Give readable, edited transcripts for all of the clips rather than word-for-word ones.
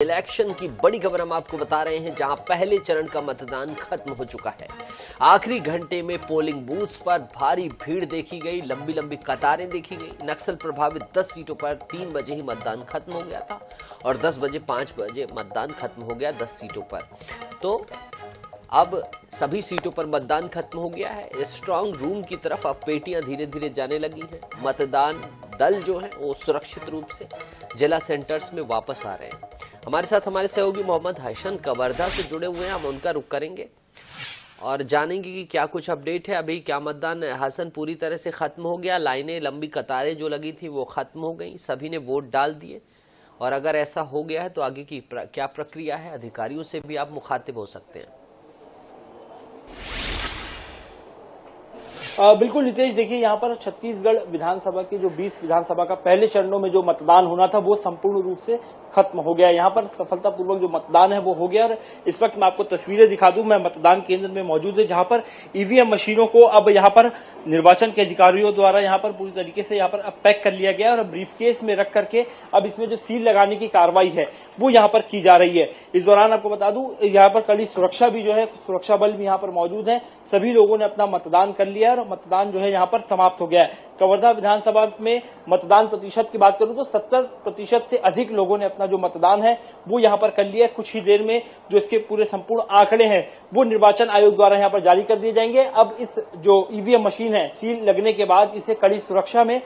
Election की बड़ी खबर हम आपको बता रहे हैं, जहां पहले चरण का मतदान खत्म हो चुका है। आखिरी घंटे में पोलिंग बूथ्स पर भारी भीड़ देखी गई, लंबी लंबी कतारें देखी गई। नक्सल प्रभावित 10 सीटों पर 3 बजे ही मतदान खत्म हो गया था और 10 बजे 5 बजे मतदान खत्म हो गया 10 सीटों पर। तो अब सभी सीटों पर मतदान खत्म हो गया है। स्ट्रांग रूम की तरफ अब पेटियां धीरे धीरे जाने लगी हैं। मतदान दल जो है वो सुरक्षित रूप से जिला सेंटर्स में वापस आ रहे हैं। हमारे साथ हमारे सहयोगी मोहम्मद हसन कवर्धा से जुड़े हुए हैं, हम उनका रुख करेंगे और जानेंगे कि क्या कुछ अपडेट है। अभी क्या मतदान हसन पूरी तरह से खत्म हो गया? लाइनें, लंबी कतारें जो लगी थी वो खत्म हो गई, सभी ने वोट डाल दिए? और अगर ऐसा हो गया है तो आगे की क्या प्रक्रिया है? अधिकारियों से भी आप मुखातिब हो सकते हैं। बिल्कुल नितेश, देखिए यहाँ पर छत्तीसगढ़ विधानसभा के जो 20 विधानसभा का पहले चरणों में जो मतदान होना था वो संपूर्ण रूप से खत्म हो गया। यहाँ पर सफलतापूर्वक जो मतदान है वो हो गया और इस वक्त मैं आपको तस्वीरें दिखा दूं। मैं मतदान केंद्र में मौजूद है जहाँ पर ईवीएम मशीनों को अब यहाँ पर निर्वाचन के अधिकारियों द्वारा यहाँ पर पूरी तरीके से यहाँ पर अब पैक कर लिया गया और ब्रीफकेस में रख करके अब इसमें जो सील लगाने की कार्रवाई है वो यहाँ पर की जा रही है। इस दौरान आपको बता दूं यहाँ पर कड़ी सुरक्षा भी जो है, सुरक्षा बल भी यहाँ पर मौजूद है। सभी लोगों ने अपना मतदान कर लिया और मतदान जो है यहाँ पर समाप्त हो गया है। कवर्धा विधानसभा में मतदान प्रतिशत की बात करूं तो 70% से अधिक लोगों ने अपना जो मतदान है वो यहाँ पर कर लिया है। कुछ ही देर में जो इसके पूरे संपूर्ण आंकड़े हैं वो निर्वाचन आयोग द्वारा यहाँ पर जारी कर दिए जाएंगे। अब इस जो ईवीएम मशीन है, सील लगने के बाद इसे कड़ी सुरक्षा में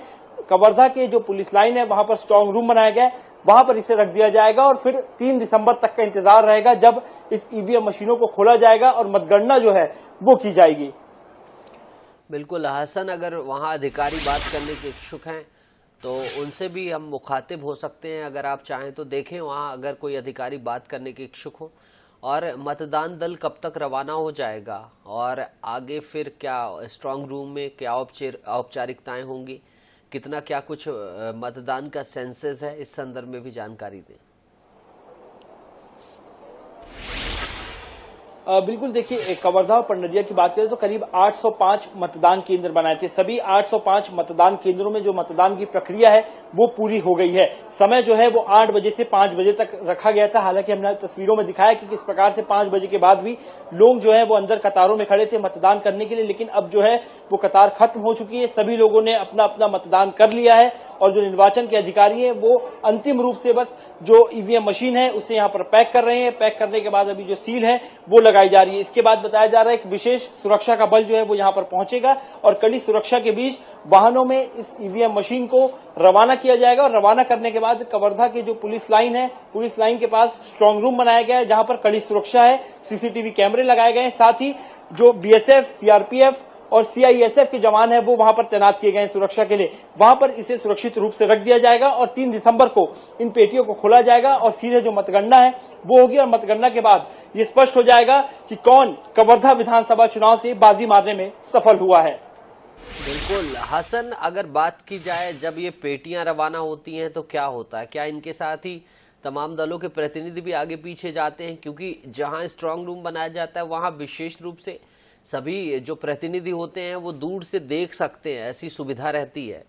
कवर्धा के जो पुलिस लाइन है वहां पर स्ट्रांग रूम बनाया गया है, वहां पर इसे रख दिया जाएगा और फिर 3 दिसंबर तक का इंतजार रहेगा जब इस ईवीएम मशीनों को खोला जाएगा और मतगणना जो है वो की जाएगी। बिल्कुल हसन, अगर वहां अधिकारी बात करने के इच्छुक हैं तो उनसे भी हम मुखातिब हो सकते हैं। अगर आप चाहें तो देखें वहां अगर कोई अधिकारी बात करने के इच्छुक हो। और मतदान दल कब तक रवाना हो जाएगा और आगे फिर क्या स्ट्रांग रूम में क्या औपचारिकताएं होंगी, कितना क्या कुछ मतदान का सेंसस है, इस संदर्भ में भी जानकारी दें। बिल्कुल, देखिए कवर्धा और पंडरिया की बात करें तो करीब 805 मतदान केंद्र बनाए थे। सभी 805 मतदान केंद्रों में जो मतदान की प्रक्रिया है वो पूरी हो गई है। समय जो है वो 8 बजे से 5 बजे तक रखा गया था। हालांकि हमने तस्वीरों में दिखाया कि किस प्रकार से 5 बजे के बाद भी लोग जो है वो अंदर कतारों में खड़े थे मतदान करने के लिए, लेकिन अब जो है वो कतार खत्म हो चुकी है। सभी लोगों ने अपना अपना मतदान कर लिया है और जो निर्वाचन के अधिकारी हैं वो अंतिम रूप से बस जो ईवीएम मशीन है उसे यहाँ पर पैक कर रहे हैं। पैक करने के बाद अभी जो सील है वो लगाई जा रही है। इसके बाद बताया जा रहा है कि विशेष सुरक्षा का बल जो है वो यहाँ पर पहुंचेगा और कड़ी सुरक्षा के बीच वाहनों में इस ईवीएम मशीन को रवाना किया जाएगा और रवाना करने के बाद कवर्धा की जो पुलिस लाइन है, पुलिस लाइन के पास स्ट्रांग रूम बनाया गया है जहां पर कड़ी सुरक्षा है, सीसीटीवी कैमरे लगाए गए हैं। साथ ही जो बीएसएफ, सीआरपीएफ और सीआईएसएफ के जवान है वो वहां पर तैनात किए गए हैं सुरक्षा के लिए। वहां पर इसे सुरक्षित रूप से रख दिया जाएगा और 3 दिसंबर को इन पेटियों को खोला जाएगा और सीधे जो मतगणना है वो होगी और मतगणना के बाद ये स्पष्ट हो जाएगा कि कौन कवर्धा विधानसभा चुनाव से बाजी मारने में सफल हुआ है। बिल्कुल हसन, अगर बात की जाए जब ये पेटियां रवाना होती हैं तो क्या होता है? क्या इनके साथ ही तमाम दलों के प्रतिनिधि भी आगे पीछे जाते हैं? क्योंकि जहां स्ट्रांग रूम बनाया जाता है वहां विशेष रूप से सभी जो प्रतिनिधि होते हैं वो दूर से देख सकते हैं, ऐसी सुविधा रहती है।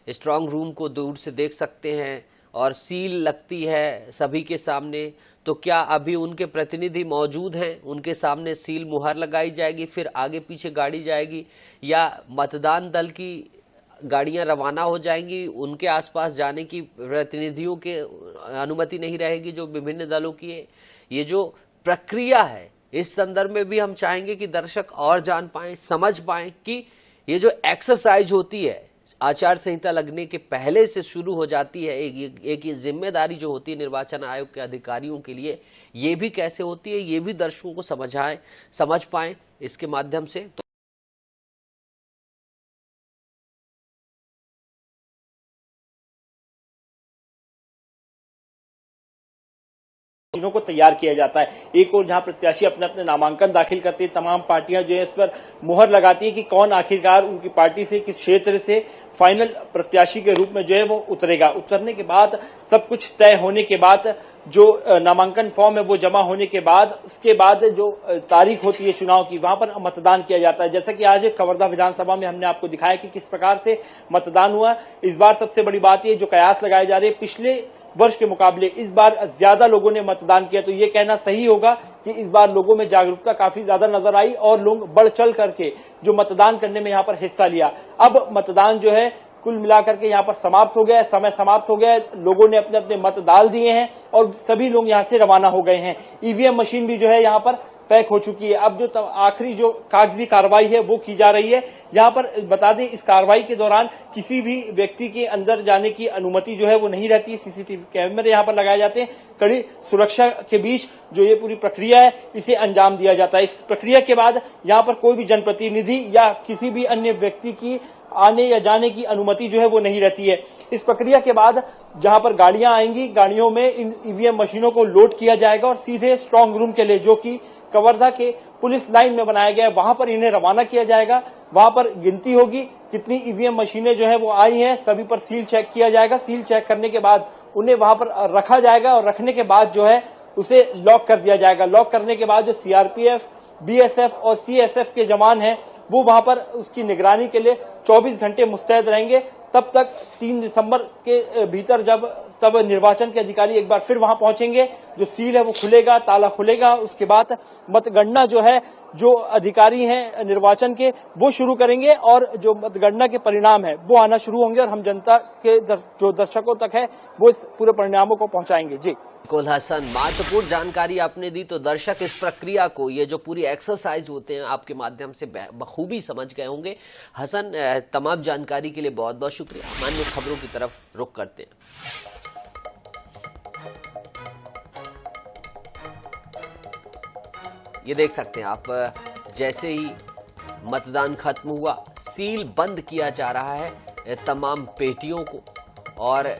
स्ट्रांग रूम को दूर से देख सकते हैं और सील लगती है सभी के सामने। तो क्या अभी उनके प्रतिनिधि मौजूद हैं, उनके सामने सील मुहर लगाई जाएगी, फिर आगे पीछे गाड़ी जाएगी, या मतदान दल की गाड़ियां रवाना हो जाएंगी, उनके आसपास जाने की प्रतिनिधियों के अनुमति नहीं रहेगी जो विभिन्न दलों की है? ये जो प्रक्रिया है इस संदर्भ में भी हम चाहेंगे कि दर्शक और जान पाएं, समझ पाएं कि ये जो एक्सरसाइज होती है आचार संहिता लगने के पहले से शुरू हो जाती है, एक जिम्मेदारी जो होती है निर्वाचन आयोग के अधिकारियों के लिए, ये भी कैसे होती है ये भी दर्शकों को समझ पाएं इसके माध्यम से। मशीनों को तैयार किया जाता है। एक और जहां प्रत्याशी अपने अपने नामांकन दाखिल करते हैं, तमाम पार्टियां जो है इस पर मुहर लगाती है कि कौन आखिरकार उनकी पार्टी से, किस क्षेत्र से फाइनल प्रत्याशी के रूप में जो है वो उतरेगा। उतरने के बाद सब कुछ तय होने के बाद जो नामांकन फॉर्म है वो जमा होने के बाद उसके बाद जो तारीख होती है चुनाव की, वहां पर मतदान किया जाता है। जैसा कि आज कवर्धा विधानसभा में हमने आपको दिखाया कि किस प्रकार से मतदान हुआ। इस बार सबसे बड़ी बात ये जो कयास लगाए जा रहे हैं, पिछले वर्ष के मुकाबले इस बार ज्यादा लोगों ने मतदान किया। तो ये कहना सही होगा कि इस बार लोगों में जागरूकता काफी ज्यादा नजर आई और लोग बढ़ चढ़ करके जो मतदान करने में यहाँ पर हिस्सा लिया। अब मतदान जो है कुल मिलाकर के यहाँ पर समाप्त हो गया है, समय समाप्त हो गया है, लोगों ने अपने अपने मत डाल दिए हैं और सभी लोग यहाँ से रवाना हो गए हैं। ईवीएम मशीन भी जो है यहाँ पर पैक हो चुकी है। अब जो आखिरी जो कागजी कार्रवाई है वो की जा रही है। यहाँ पर बता दें, इस कार्रवाई के दौरान किसी भी व्यक्ति के अंदर जाने की अनुमति जो है वो नहीं रहती है। सीसीटीवी कैमरे यहाँ पर लगाए जाते हैं। कड़ी सुरक्षा के बीच जो ये पूरी प्रक्रिया है इसे अंजाम दिया जाता है। इस प्रक्रिया के बाद यहाँ पर कोई भी जनप्रतिनिधि या किसी भी अन्य व्यक्ति की आने या जाने की अनुमति जो है वो नहीं रहती है। इस प्रक्रिया के बाद जहां पर गाड़ियां आएंगी, गाड़ियों में इन ईवीएम मशीनों को लोड किया जाएगा और सीधे स्ट्रांग रूम के लिए, जो कि कवर्धा के पुलिस लाइन में बनाया गया है, वहां पर इन्हें रवाना किया जाएगा। वहां पर गिनती होगी कितनी ईवीएम मशीनें जो है वो आई हैं, सभी पर सील चेक किया जाएगा। सील चेक करने के बाद उन्हें वहां पर रखा जाएगा और रखने के बाद जो है उसे लॉक कर दिया जाएगा। लॉक करने के बाद जो सीआरपीएफ, बीएसएफ और सीएसएफ के जवान हैं वो वहां पर उसकी निगरानी के लिए 24 घंटे मुस्तैद रहेंगे। तब तक 3 दिसंबर के भीतर तब निर्वाचन के अधिकारी एक बार फिर वहां पहुंचेंगे, जो सील है वो खुलेगा, ताला खुलेगा। उसके बाद मतगणना जो है, जो अधिकारी हैं निर्वाचन के वो शुरू करेंगे और जो मतगणना के परिणाम है वो आना शुरू होंगे और हम जनता के जो दर्शकों तक है वो इस पूरे परिणामों को पहुंचाएंगे। जी बिल्कुल हसन, महत्वपूर्ण जानकारी आपने दी। तो दर्शक इस प्रक्रिया को, ये जो पूरी एक्सरसाइज होते हैं, आपके माध्यम से बखूबी समझ गए होंगे। हसन, तमाम जानकारी के लिए बहुत बहुत शुक्रिया। हम अन्य खबरों की तरफ रुख करते हैं। ये देख सकते हैं आप, जैसे ही मतदान खत्म हुआ सील बंद किया जा रहा है तमाम पेटियों को और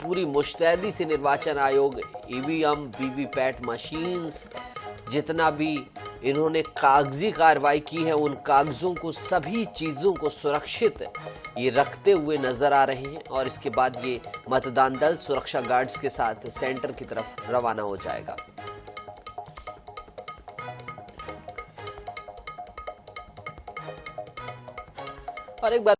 पूरी मुस्तैदी से निर्वाचन आयोग ईवीएम, वीवीपैट मशीन्स, जितना भी इन्होंने कागजी कार्रवाई की है उन कागजों को, सभी चीजों को सुरक्षित ये रखते हुए नजर आ रहे हैं और इसके बाद ये मतदान दल सुरक्षा गार्ड्स के साथ सेंटर की तरफ रवाना हो जाएगा। और एक बार